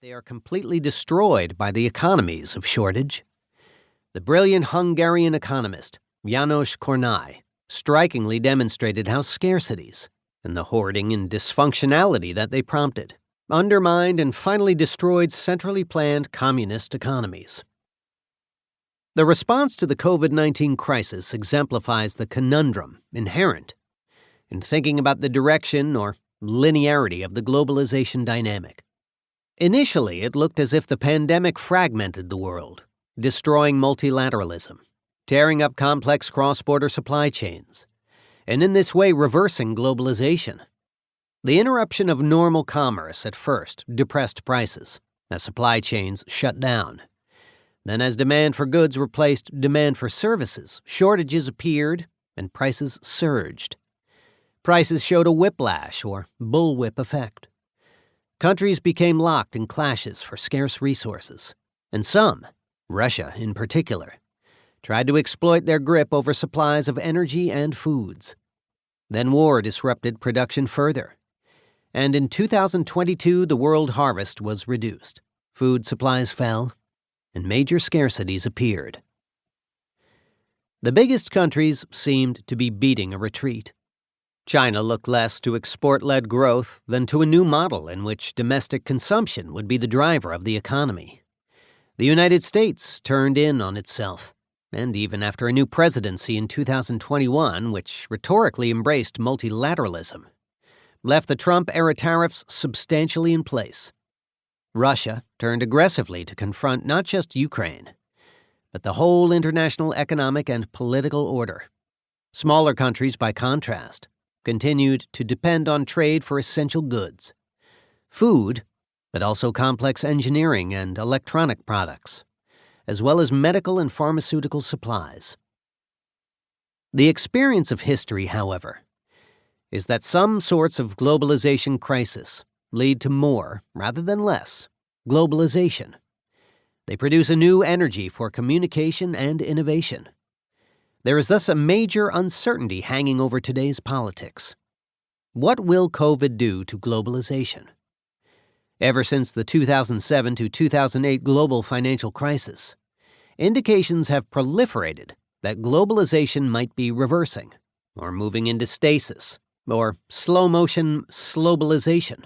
They are completely destroyed by the economies of shortage. The brilliant Hungarian economist, János Kornai, strikingly demonstrated how scarcities, and the hoarding and dysfunctionality that they prompted, undermined and finally destroyed centrally planned communist economies. The response to the COVID-19 crisis exemplifies the conundrum inherent in thinking about the direction or linearity of the globalization dynamic. Initially, it looked as if the pandemic fragmented the world, destroying multilateralism, tearing up complex cross-border supply chains, and in this way reversing globalization. The interruption of normal commerce at first depressed prices as supply chains shut down. Then as demand for goods replaced demand for services, shortages appeared and prices surged. Prices showed a whiplash or bullwhip effect. Countries became locked in clashes for scarce resources, and some, Russia in particular, tried to exploit their grip over supplies of energy and foods. Then war disrupted production further, and in 2022 the world harvest was reduced, food supplies fell, and major scarcities appeared. The biggest countries seemed to be beating a retreat. China looked less to export-led growth than to a new model in which domestic consumption would be the driver of the economy. The United States turned in on itself, and even after a new presidency in 2021, which rhetorically embraced multilateralism, left the Trump-era tariffs substantially in place. Russia turned aggressively to confront not just Ukraine, but the whole international economic and political order. Smaller countries, by contrast, continued to depend on trade for essential goods, food, but also complex engineering and electronic products, as well as medical and pharmaceutical supplies. The experience of history, however, is that some sorts of globalization crisis lead to more, rather than less, globalization. They produce a new energy for communication and innovation. There is thus a major uncertainty hanging over today's politics. What will COVID do to globalization? Ever since the 2007 to 2008 global financial crisis, indications have proliferated that globalization might be reversing, or moving into stasis, or slow-motion slowbalization.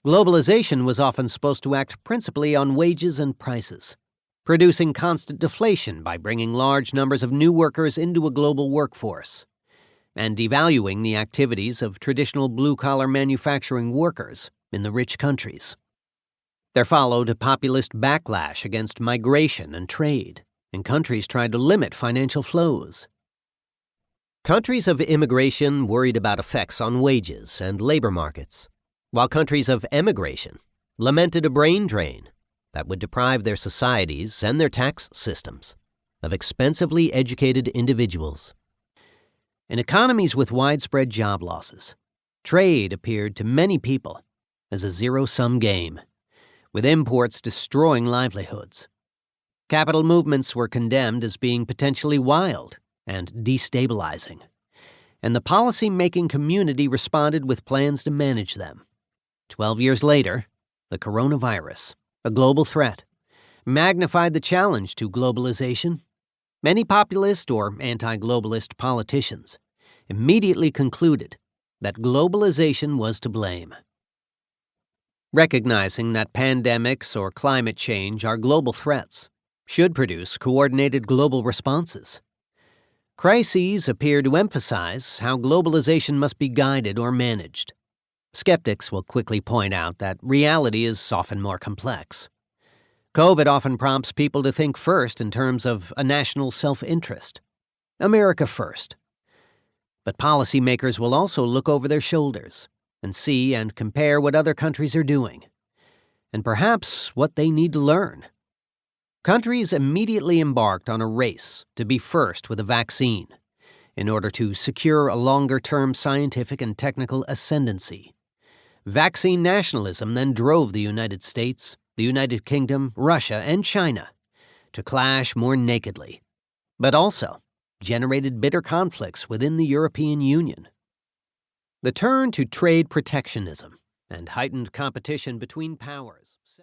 Globalization was often supposed to act principally on wages and prices, producing constant deflation by bringing large numbers of new workers into a global workforce, and devaluing the activities of traditional blue-collar manufacturing workers in the rich countries. There followed a populist backlash against migration and trade, and countries tried to limit financial flows. Countries of immigration worried about effects on wages and labor markets, while countries of emigration lamented a brain drain that would deprive their societies and their tax systems of expensively educated individuals. In economies with widespread job losses, trade appeared to many people as a zero-sum game, with imports destroying livelihoods. Capital movements were condemned as being potentially wild and destabilizing, and the policy-making community responded with plans to manage them. 12 years later, the coronavirus, a global threat, magnified the challenge to globalization. Many populist or anti-globalist politicians immediately concluded that globalization was to blame. Recognizing that pandemics or climate change are global threats should produce coordinated global responses. Crises appear to emphasize how globalization must be guided or managed. Skeptics will quickly point out that reality is often more complex. COVID often prompts people to think first in terms of a national self-interest. America first. But policymakers will also look over their shoulders and see and compare what other countries are doing, and perhaps what they need to learn. Countries immediately embarked on a race to be first with a vaccine in order to secure a longer-term scientific and technical ascendancy. Vaccine nationalism then drove the United States, the United Kingdom, Russia, and China to clash more nakedly, but also generated bitter conflicts within the European Union. The turn to trade protectionism and heightened competition between powers.